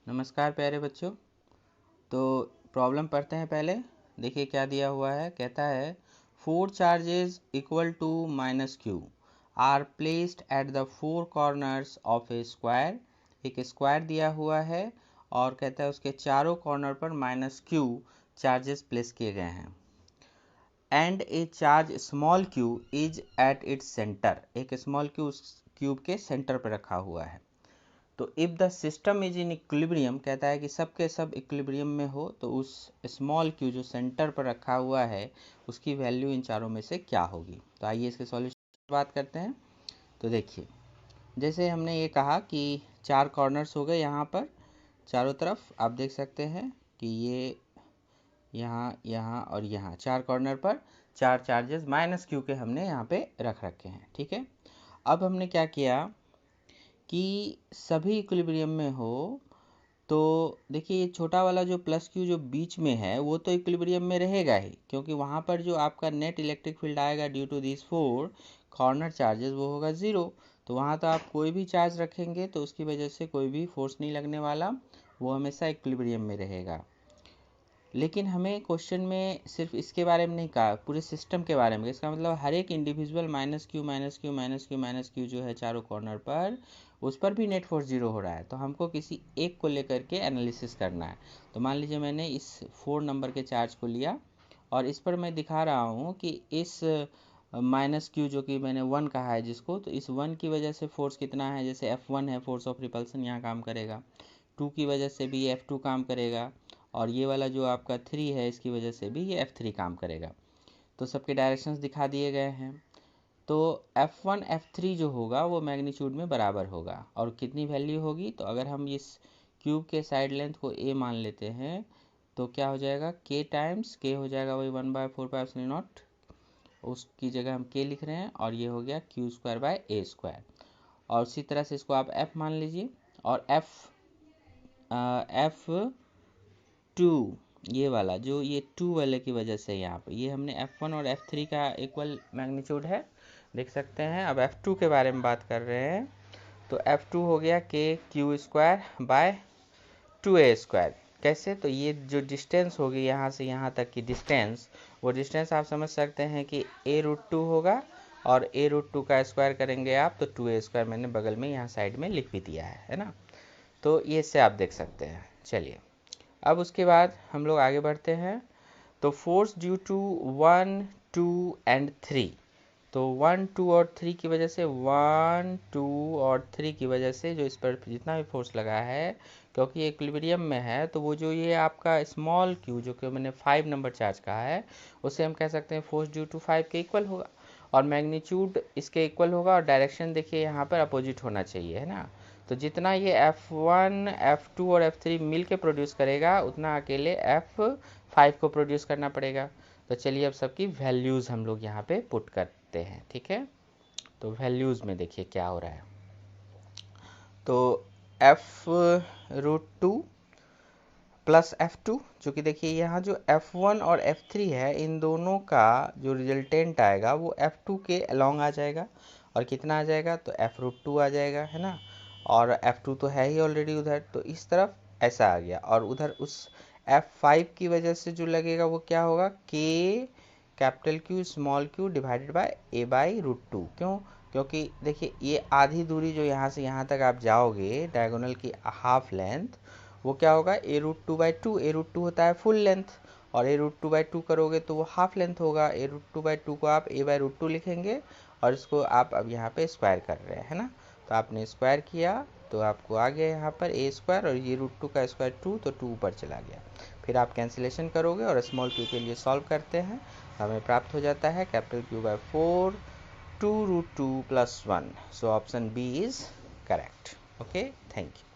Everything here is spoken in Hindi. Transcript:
नमस्कार प्यारे बच्चों। तो प्रॉब्लम पढ़ते हैं पहले। देखिए क्या दिया हुआ है। कहता है 4 charges equal to minus q are placed at the 4 corners of a square. एक स्क्वायर दिया हुआ है और कहता है उसके चारों कॉर्नर पर माइनस क्यू चार्जेस प्लेस किए गए हैं। And A charge small Q is at its centre. एक स्मॉल क्यू क्यूब के सेंटर पर रखा हुआ है। तो if the system is in equilibrium, कहता है कि सब के सब इक्विलिब्रियम में हो तो उस स्मॉल क्यू जो सेंटर पर रखा हुआ है उसकी वैल्यू इन चारों में से क्या होगी। तो आइए इसके सॉल्यूशन की बात करते हैं। तो देखिए जैसे हमने ये कहा कि 4 कॉर्नर्स हो गए, यहाँ पर चारों तरफ आप देख सकते हैं कि ये यहाँ और यहाँ 4 कॉर्नर पर 4 चार्जेस माइनस क्यू के हमने यहाँ पे रख रखे हैं। ठीक है, अब हमने क्या किया कि सभी इक्विलिब्रियम में हो तो देखिए ये छोटा वाला जो प्लस क्यू जो बीच में है वो तो इक्विलिब्रियम में रहेगा ही, क्योंकि वहाँ पर जो आपका नेट इलेक्ट्रिक फील्ड आएगा due to this 4 corner charges वो होगा 0। तो वहाँ तो आप कोई भी चार्ज रखेंगे तो उसकी वजह से कोई भी फोर्स नहीं लगने वाला, वो हमेशा इक्विलिब्रियम में रहेगा। लेकिन हमें क्वेश्चन में सिर्फ इसके बारे में नहीं कहा, पूरे सिस्टम के बारे में। इसका मतलब हर एक individual minus Q minus Q minus Q minus Q जो है चारों कॉर्नर पर, उस पर भी नेट फोर्स 0 हो रहा है। तो हमको किसी एक को लेकर के एनालिसिस करना है। तो मान लीजिए मैंने इस 4 नंबर के चार्ज को लिया और इस पर मैं दिखा रहा हूँ कि इस माइनस क्यू जो कि मैंने 1 कहा है जिसको, तो इस 1 की वजह से फोर्स कितना है, जैसे F1 है, फोर्स ऑफ रिपल्सन यहाँ काम करेगा। 2 की वजह से भी F2 काम करेगा और ये वाला जो आपका 3 है इसकी वजह से भी ये F3 काम करेगा। तो सबके डायरेक्शंस दिखा दिए गए हैं। तो F1 F3 जो होगा वो मैग्नीट्यूड में बराबर होगा और कितनी वैल्यू होगी, तो अगर हम इस क्यूब के साइड लेंथ को A मान लेते हैं तो क्या हो जाएगा, K टाइम्स K हो जाएगा वही 1/4πε0, उसकी जगह हम K लिख रहे हैं और ये हो गया Q²/A²। और उसी तरह से इसको आप F मान लीजिए और F2 ये वाला जो ये 2 वाले की वजह से यहाँ पे ये हमने F1 और F3 का इक्वल मैग्नीट्यूड है, देख सकते हैं। अब F2 के बारे में बात कर रहे हैं तो F2 हो गया KQ²/2A²। कैसे, तो ये जो डिस्टेंस होगी यहाँ से यहाँ तक की डिस्टेंस, वो डिस्टेंस आप समझ सकते हैं कि A√2 होगा और A√2 का स्क्वायर करेंगे आप तो 2A² मैंने बगल में यहाँ साइड में लिख भी दिया है ना। तो ये इससे आप देख सकते हैं। चलिए अब उसके बाद हम लोग आगे बढ़ते हैं। तो फोर्स ड्यू टू 1, 2 एंड 3, तो 1, 2 और 3 की वजह से 1, 2 और 3 की वजह से जो इस पर जितना भी फोर्स लगा है, क्योंकि ये इक्विलिब्रियम में है, तो वो जो ये आपका स्मॉल क्यू जो कि मैंने 5 नंबर चार्ज कहा है उसे हम कह सकते हैं फोर्स ड्यू टू 5 के इक्वल होगा और मैग्नीट्यूड इसके इक्वल होगा और डायरेक्शन देखिए यहाँ पर अपोजिट होना चाहिए, है ना। तो जितना ये F1, F2 और F3 मिल के प्रोड्यूस करेगा उतना अकेले F5 को प्रोड्यूस करना पड़ेगा। तो चलिए अब सबकी वैल्यूज़ हम लोग यहाँ पे पुट करते हैं। ठीक है, तो वैल्यूज़ में देखिए क्या हो रहा है। तो F√2 प्लस F2, जो कि देखिए यहाँ जो F1 और F3 है इन दोनों का जो रिजल्टेंट आएगा वो F2 के अलोंग आ जाएगा और कितना आ जाएगा, तो F√2 आ जाएगा, है ना। और F2 तो है ही ऑलरेडी उधर, तो इस तरफ ऐसा आ गया और उधर उस F5 की वजह से जो लगेगा वो क्या होगा, K capital Q small q divided by A/√2। क्यों, क्योंकि देखिए ये आधी दूरी जो यहाँ से यहाँ तक आप जाओगे डायगोनल की हाफ लेंथ, वो क्या होगा A√2/2। A√2 होता है फुल लेंथ और A√2/2 करोगे तो वो हाफ लेंथ होगा। A√2/2 को आप A/√2 लिखेंगे और इसको आप अब यहाँ पे स्क्वायर कर रहे हैं, है ना। तो आपने स्क्वायर किया तो आपको आ गया यहाँ पर A² और ये √2 का स्क्वायर 2, तो 2 ऊपर चला गया। फिर आप कैंसिलेशन करोगे और स्मॉल क्यू के लिए सॉल्व करते हैं, हमें प्राप्त हो जाता है capital Q/4 2√2 + 1। So option B is correct. Okay, thank you.